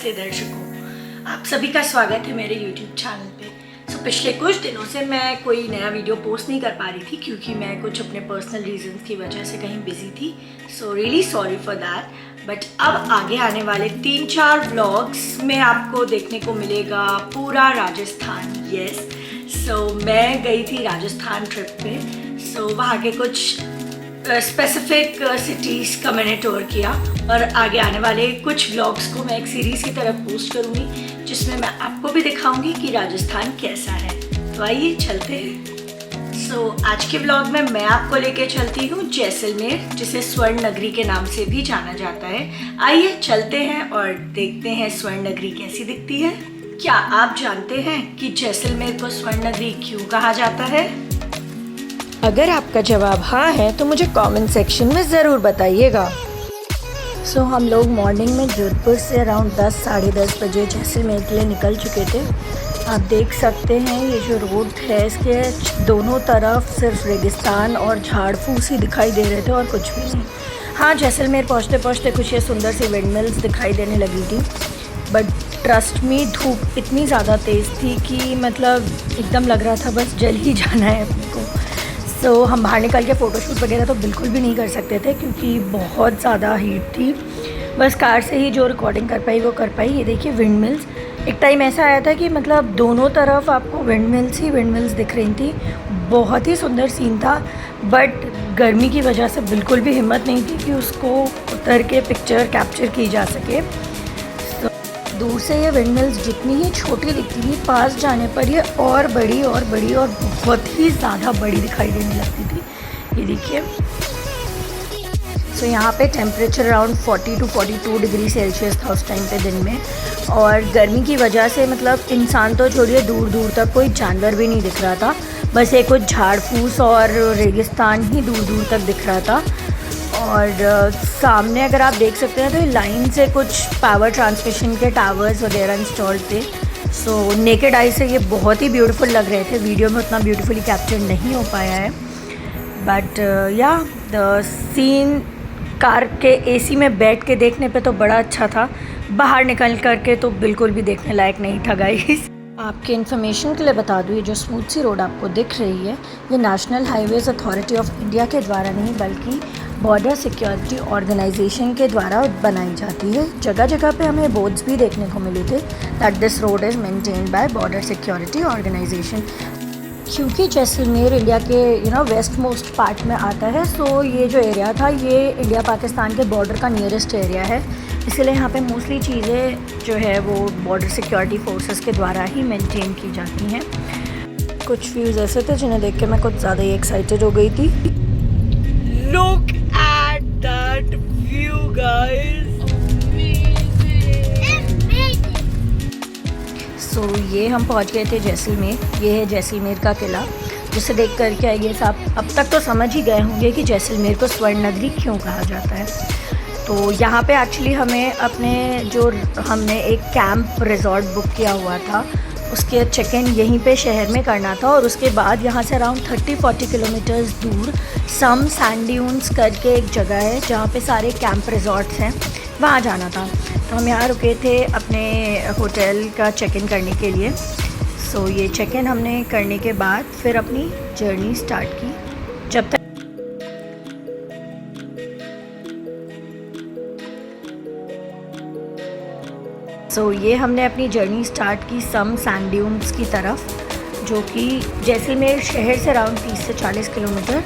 नमस्ते दर्शकों, आप सभी का स्वागत है मेरे YouTube चैनल पे। पिछले कुछ दिनों से मैं कोई नया वीडियो पोस्ट नहीं कर पा रही थी क्योंकि मैं कुछ अपने पर्सनल रीजंस की वजह से कहीं बिजी थी। So really sorry for that. But अब आगे आने वाले 3-4 व्लॉग्स में आपको देखने को मिलेगा पूरा राजस्थान। यस, सो मैं गई थी राजस्थान ट्रिप पे। सो वहाँ के कुछ स्पेसिफिक सिटीज़ का मैंने टूर किया और आगे आने वाले कुछ व्लॉग्स को मैं एक सीरीज़ की तरह पोस्ट करूँगी जिसमें मैं आपको भी दिखाऊंगी कि राजस्थान कैसा है। तो आइए चलते हैं। सो आज के व्लॉग में मैं आपको लेके चलती हूँ जैसलमेर, जिसे स्वर्ण नगरी के नाम से भी जाना जाता है। आइए चलते हैं और देखते हैं स्वर्ण नगरी कैसी दिखती है। क्या आप जानते हैं कि जैसलमेर को स्वर्ण नगरी क्यों कहा जाता है? अगर आपका जवाब हाँ है तो मुझे कमेंट सेक्शन में ज़रूर बताइएगा। सो हम लोग मॉर्निंग में जोधपुर से अराउंड 10 साढ़े 10 बजे जैसलमेर के लिए निकल चुके थे। आप देख सकते हैं ये जो रोड है इसके दोनों तरफ सिर्फ रेगिस्तान और झाड़ फूस ही दिखाई दे रहे थे और कुछ भी नहीं। हाँ, जैसलमेर पहुँचते पहुँचते कुछ ये सुंदर सी विंडमिल्स दिखाई देने लगी थी, बट ट्रस्ट मी धूप इतनी ज़्यादा तेज़ थी कि मतलब एकदम लग रहा था बस जल ही जाना है अपने को। तो हम बाहर निकल के फ़ोटोशूट वगैरह तो बिल्कुल भी नहीं कर सकते थे क्योंकि बहुत ज़्यादा हीट थी। बस कार से ही जो रिकॉर्डिंग कर पाई वो कर पाई। ये देखिए विंडमिल्स। एक टाइम ऐसा आया था कि मतलब दोनों तरफ आपको विंडमिल्स ही विंडमिल्स दिख रही थी। बहुत ही सुंदर सीन था, बट गर्मी की वजह से बिल्कुल भी हिम्मत नहीं थी कि उसको उतर के पिक्चर कैप्चर की जा सके। दूर से ये विंडमिल्स जितनी ही छोटी दिखती थी, पास जाने पर ये और बड़ी और बड़ी और बहुत ही ज़्यादा बड़ी दिखाई देने लगती थी। ये देखिए। सो यहाँ पे temperature around 40 to 42 degree Celsius था उस टाइम पे दिन में, और गर्मी की वजह से मतलब इंसान तो छोड़िए दूर दूर तक कोई जानवर भी नहीं दिख रहा था। बस ये कुछ झाड़ फूस और रेगिस्तान ही दूर दूर तक दिख रहा था। और सामने अगर आप देख सकते हैं तो लाइन से कुछ पावर ट्रांसमिशन के टावर्स वगैरह इंस्टॉल थे। सो नेकेड आई से ये बहुत ही ब्यूटीफुल लग रहे थे। वीडियो में उतना ब्यूटीफुली कैप्चर नहीं हो पाया है, बट या द सीन कार के एसी में बैठ के देखने पे तो बड़ा अच्छा था। बाहर निकल करके तो बिल्कुल भी देखने लायक नहीं था गाइस। आपके इन्फॉर्मेशन के लिए बता दूँ, ये जो स्मूथ सी रोड आपको दिख रही है ये national highways authority of India के द्वारा नहीं बल्कि बॉर्डर सिक्योरिटी ऑर्गेनाइजेशन के द्वारा बनाई जाती है। जगह जगह पे हमें बोर्ड्स भी देखने को मिले थे that this road is maintained by Border Security Organisation. क्योंकि जैसलमेर इंडिया के वेस्ट मोस्ट पार्ट में आता है, सो ये जो एरिया था ये इंडिया पाकिस्तान के बॉर्डर का नियरेस्ट एरिया है। इसीलिए यहाँ पे मोस्टली चीज़ें जो है वो बॉर्डर सिक्योरिटी फोर्सेस के द्वारा ही मेंटेन की जाती हैं। कुछ व्यूज़ ऐसे थे जिन्हें देख के मैं कुछ ज़्यादा ही एक्साइटेड हो गई थी। Look at that view, guys. So ये हम पहुँच गए थे जैसलमेर। ये है जैसलमेर का किला, जिसे देख करके आई गेस आप अब तक तो समझ ही गए होंगे कि जैसलमेर को स्वर्ण नगरी क्यों कहा जाता है। तो यहाँ पे एक्चुअली हमने एक कैंप रिजॉर्ट बुक किया हुआ था, उसके चेक इन यहीं पे शहर में करना था, और उसके बाद यहाँ से अराउंड 30-40 किलोमीटर्स दूर सम सैंड ड्यून्स करके एक जगह है जहाँ पे सारे कैंप रिजॉर्ट्स हैं, वहाँ जाना था। तो हम यहाँ रुके थे अपने होटल का चेक इन करने के लिए। सो ये चेक इन हमने करने के बाद फिर अपनी जर्नी स्टार्ट की। जब तक ये हमने अपनी जर्नी स्टार्ट की सम सैंड ड्यून्स की तरफ, जो कि जैसलमेर शहर से अराउंड 30 से 40 किलोमीटर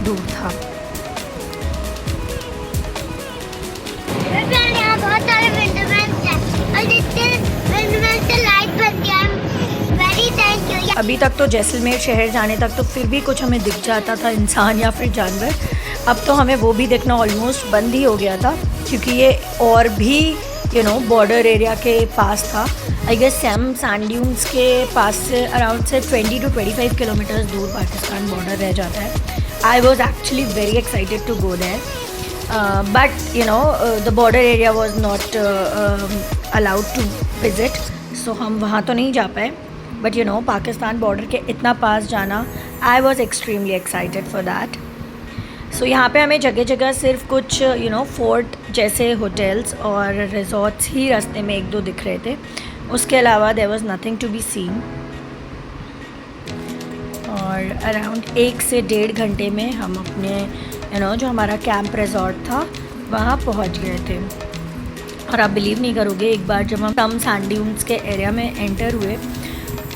दूर था। यहाँ बहुत सारे विंडमिल्स हैं और जितने विंडमिल्स से लाइट बनती है। Very thank you. अभी तक तो जैसलमेर शहर जाने तक तो फिर भी कुछ हमें दिख जाता था, इंसान या फिर जानवर। अब तो हमें वो भी देखना ऑलमोस्ट बंद ही हो गया था क्योंकि ये और भी बॉर्डर एरिया के पास था। I guess Sam sand dunes के पास से अराउंड से 20 to 25 किलोमीटर्स दूर पाकिस्तान बॉर्डर रह जाता है। I was actually very excited to go there, but the border area was not allowed to visit, so हम वहाँ तो नहीं जा पाए। बट पाकिस्तान बॉर्डर के इतना पास जाना, I was extremely excited for that. So यहाँ पे हमें जगह जगह सिर्फ कुछ फोर्ट जैसे होटल्स और रिजॉर्ट्स ही रास्ते में एक दो दिख रहे थे, उसके अलावा there was nothing to be seen. और अराउंड 1 से 1.5 घंटे में हम अपने जो हमारा कैंप रिजॉर्ट था वहाँ पहुँच गए थे। और आप बिलीव नहीं करोगे, एक बार जब हम सैंड ड्यून्स के एरिया में एंटर हुए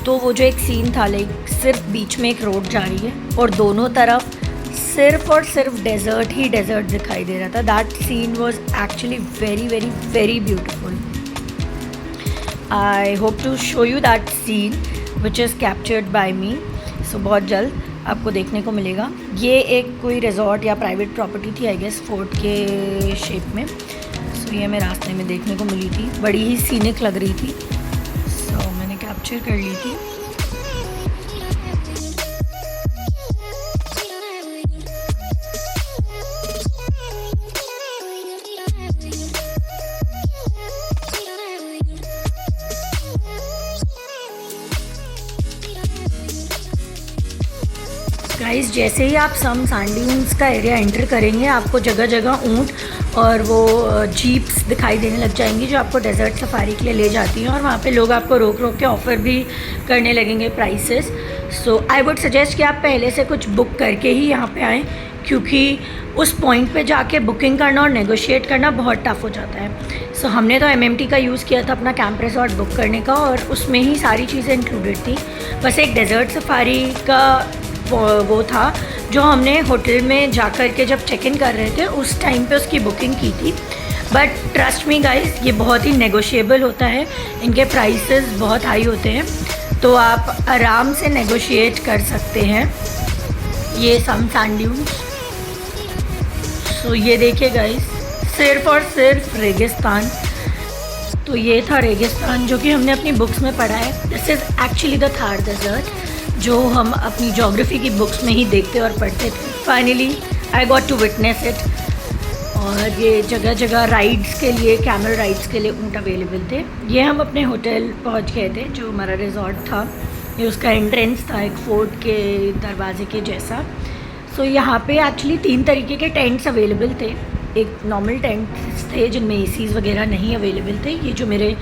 तो वो जो एक सीन था, लाइक सिर्फ बीच में एक रोड जा रही है और दोनों तरफ सिर्फ और सिर्फ डेजर्ट ही डेजर्ट दिखाई दे रहा था। That scene was actually very very very beautiful. I hope to show you that scene which is captured by me. So बहुत जल्द आपको देखने को मिलेगा। ये एक कोई रिजॉर्ट या प्राइवेट प्रॉपर्टी थी आई गेस, फोर्ट के शेप में। सो ये हमें रास्ते में देखने को मिली थी, बड़ी ही सीनिक लग रही थी। सो मैंने कैप्चर कर ली थी। गाइस, जैसे ही आप सैंड ड्यून्स का एरिया एंटर करेंगे आपको जगह जगह ऊँट और वो जीप्स दिखाई देने लग जाएंगी जो आपको डेजर्ट सफारी के लिए ले जाती हैं। और वहाँ पे लोग आपको रोक रोक के ऑफ़र भी करने लगेंगे prices. So I would suggest कि आप पहले से कुछ बुक करके ही यहाँ पे आएँ, क्योंकि उस पॉइंट पे जाके बुकिंग करना और नेगोशिएट करना बहुत टफ हो जाता है। सो हमने तो MMT का यूज़ किया था अपना कैंप रिजॉर्ट बुक करने का, और उसमें ही सारी चीज़ें इंक्लूडेड थी। बस एक डेजर्ट सफारी का वो था जो हमने होटल में जा कर के जब चेक इन कर रहे थे उस टाइम पे उसकी बुकिंग की थी। बट ट्रस्ट मी गाइस, ये बहुत ही नेगोशिएबल होता है, इनके प्राइसेस बहुत हाई होते हैं, तो आप आराम से नेगोशिएट कर सकते हैं। ये सैंड ड्यून्स। सो ये देखिए गाइस, सिर्फ और सिर्फ रेगिस्तान। तो ये था रेगिस्तान जो कि हमने अपनी बुक्स में पढ़ा है। This is actually the Thar desert जो हम अपनी ज्योग्राफी की बुक्स में ही देखते और पढ़ते थे। Finally I got to witness it. और ये जगह जगह राइड्स के लिए, कैमल राइड्स के लिए ऊँट अवेलेबल थे। ये हम अपने होटल पहुंच गए थे जो हमारा रिजॉर्ट था। ये उसका एंट्रेंस था एक फोर्ट के दरवाजे के जैसा। सो यहाँ पे एक्चुअली 3 तरीके के टेंट्स अवेलेबल थे। एक नॉर्मल टेंट्स थे जिनमें एसीज़ वगैरह नहीं अवेलेबल थे। ये जो मेरे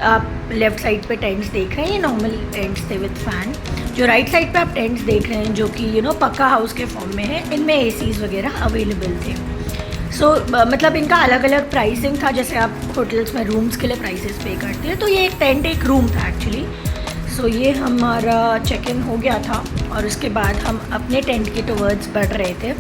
आप लेफ़्ट साइड पे टेंट्स देख रहे हैं ये नॉर्मल टेंट्स थे विद फ़ैन। जो राइट साइड पे आप टेंट्स देख रहे हैं जो कि पक्का हाउस के फॉर्म में है, इनमें एसीज़ वगैरह अवेलेबल थे। सो मतलब इनका अलग अलग प्राइसिंग था, जैसे आप होटल्स में रूम्स के लिए प्राइसेस पे करते हैं, तो ये एक टेंट एक रूम था एक्चुअली। सो ये हमारा चेक इन हो गया था और उसके बाद हम अपने टेंट के टुवर्ड्स बढ़ रहे थे।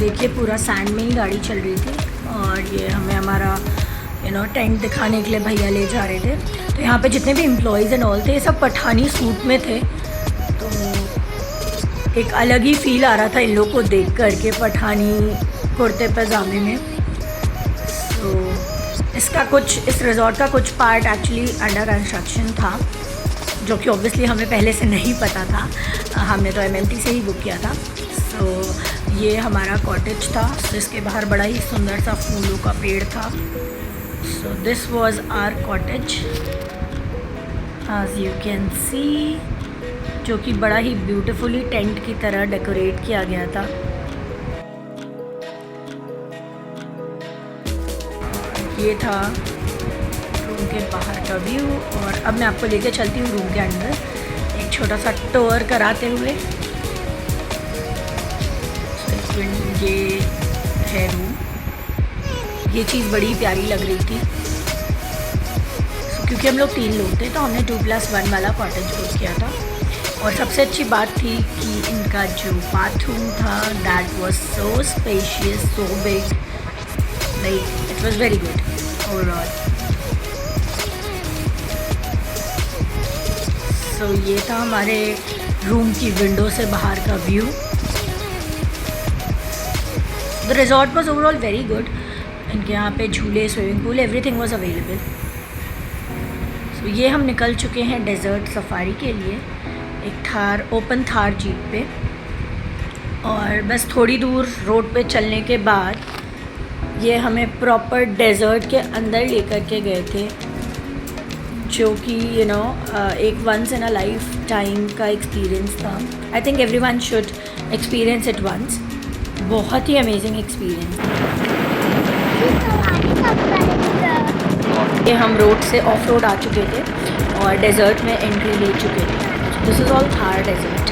देखिए पूरा सैंड में ही गाड़ी चल रही थी और ये हमें हमारा टेंट दिखाने के लिए भैया ले जा रहे थे। तो यहाँ पे जितने भी एम्प्लॉयज़ एंड ऑल थे सब पठानी सूट में थे, तो एक अलग ही फील आ रहा था इन लोग को देख कर के पठानी कुर्ते पजामे में। तो इस रिजॉर्ट का कुछ पार्ट एक्चुअली अंडर कंस्ट्रक्शन था, जो कि ऑब्वियसली हमें पहले से नहीं पता था, हमने तो MMT से ही बुक किया था। सो ये हमारा कॉटेज था जिसके बाहर बड़ा ही सुंदर सा फूलों का पेड़ था। So this was our cottage as you can see, जो कि बड़ा ही ब्यूटीफुली टेंट की तरह डेकोरेट किया गया था। ये था रूम के बाहर का व्यू और अब मैं आपको लेके चलती हूँ रूम के अंदर एक छोटा सा टूर कराते हुए। ये है रूम, ये चीज़ बड़ी प्यारी लग रही थी। क्योंकि हम लोग 3 लोग थे तो हमने 2+1 वाला कॉटेज बुक किया था। और सबसे अच्छी बात थी कि इनका जो बाथरूम था that was so spacious, so big, like it was very good overall. So ये था हमारे रूम की विंडो से बाहर का view. The resort was overall very good. इनके यहाँ पे झूले, swimming pool, everything was available. So ये हम निकल चुके हैं डेजर्ट सफारी के लिए एक ओपन थार जीप पे। और बस थोड़ी दूर रोड पे चलने के बाद ये हमें प्रॉपर डेजर्ट के अंदर लेकर के गए थे, जो कि एक once in a life time का एक्सपीरियंस था। I think everyone should experience it once. बहुत ही अमेजिंग एक्सपीरियंस था। ये हम रोड से ऑफ रोड आ चुके थे और डेजर्ट में एंट्री ले चुके थे। This is all Thar desert.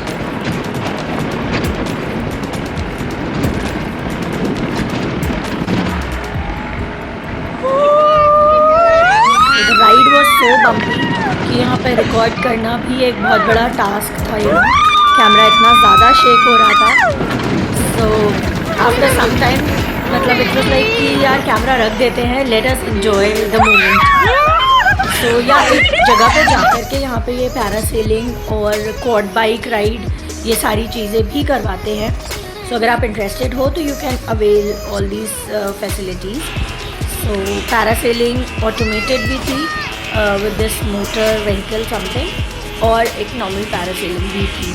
Ride was so bumpy कि यहाँ पे रिकॉर्ड करना भी एक बहुत बड़ा टास्क था। कैमरा इतना ज़्यादा शेक हो रहा था। सो आफ्टर सम टाइम मतलब इट वाज लाइक कि यार कैमरा रख देते हैं, let us enjoy the moment. So या एक जगह पे जा कर के यहाँ पे ये पैरासेलिंग और क्वाड बाइक राइड ये सारी चीज़ें भी करवाते हैं। सो अगर आप इंटरेस्टेड हो तो you can avail all these facilities. So parasailing automated भी थी with this motor vehicle something, और एक नॉर्मल पैरासेलिंग भी थी।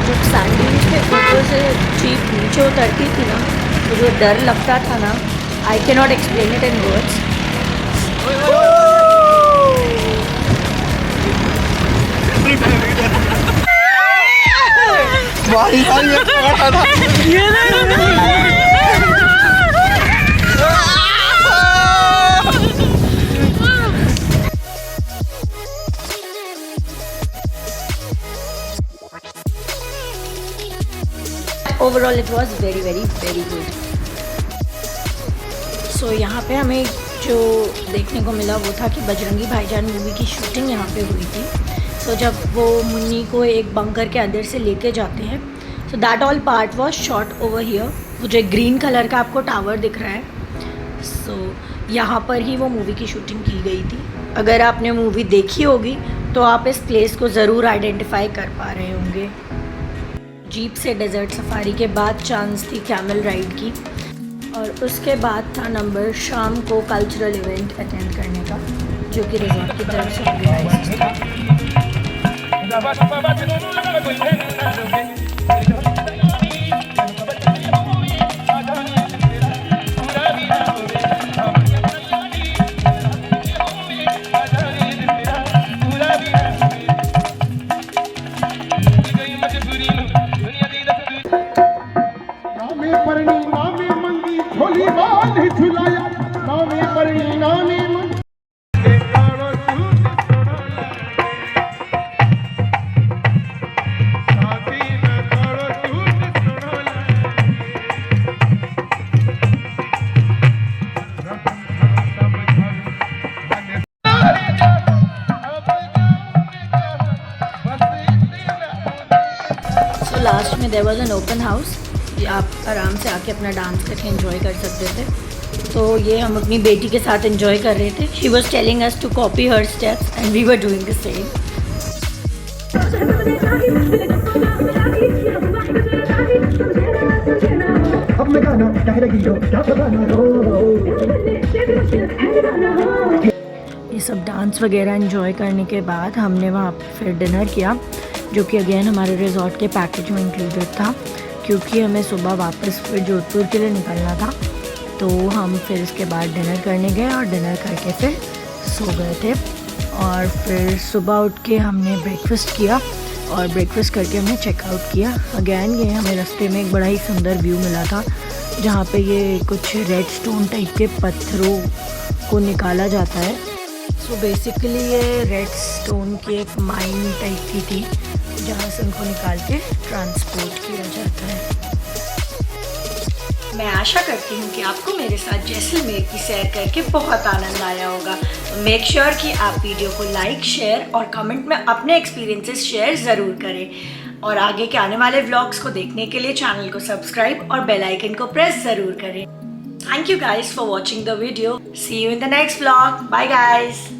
जब सैंडविच के ऊपर से जीप नीचे उतरती थी ना, तो जो डर लगता था ना, I can not explain it in words. Overall it was very very very good. So यहाँ पे हमें जो देखने को मिला वो था कि बजरंगी भाईजान मूवी की शूटिंग यहाँ पे हुई थी। सो जब वो मुन्नी को एक बंकर के अंदर से लेके जाते हैं, so that all part was shot over here. वो जो ग्रीन कलर का आपको टावर दिख रहा है, सो यहाँ पर ही वो मूवी की शूटिंग की गई थी। अगर आपने मूवी देखी होगी तो आप इस प्लेस को ज़रूर आइडेंटिफाई कर पा रहे होंगे। जीप से डेजर्ट सफारी के बाद चांस थी कैमल राइड की, और उसके बाद था नंबर शाम को कल्चरल इवेंट अटेंड करने का, जो कि रिजॉर्ट की तरफ से ऑर्गेनाइज था। लास्ट में there was an open house, आप आराम से आके अपना डांस करके एंजॉय कर सकते थे। तो ये हम अपनी बेटी के साथ एंजॉय कर रहे थे। She was telling us to copy her steps and we were doing the same. ये सब डांस वगैरह एंजॉय करने के बाद हमने वहाँ पर फिर डिनर किया, जो कि अगेन हमारे रिजॉर्ट के पैकेज में इंक्लूडेड था, क्योंकि हमें सुबह वापस फिर जोधपुर के लिए निकलना था। तो हम फिर इसके बाद डिनर करने गए और डिनर करके फिर सो गए थे। और फिर सुबह उठ के हमने ब्रेकफास्ट किया और ब्रेकफास्ट करके हमने चेकआउट किया। अगेन ये हमें रास्ते में एक बड़ा ही सुंदर व्यू मिला था, जहाँ पे ये कुछ रेड स्टोन टाइप के पत्थरों को निकाला जाता है। सो बेसिकली ये रेड स्टोन की एक माइन टाइप की थी, जहाँ से उनको निकाल के ट्रांसपोर्ट किया जाता है। मैं आशा करती हूँ कि आपको मेरे साथ जैसलमेर की सैर करके बहुत आनंद आया होगा। तो मेक श्योर कि आप वीडियो को लाइक, शेयर और कमेंट में अपने एक्सपीरियंसेस शेयर ज़रूर करें। और आगे के आने वाले व्लॉग्स को देखने के लिए चैनल को सब्सक्राइब और बेल आइकन को प्रेस ज़रूर करें। Thank you guys for watching the video. See you in the next vlog. Bye guys.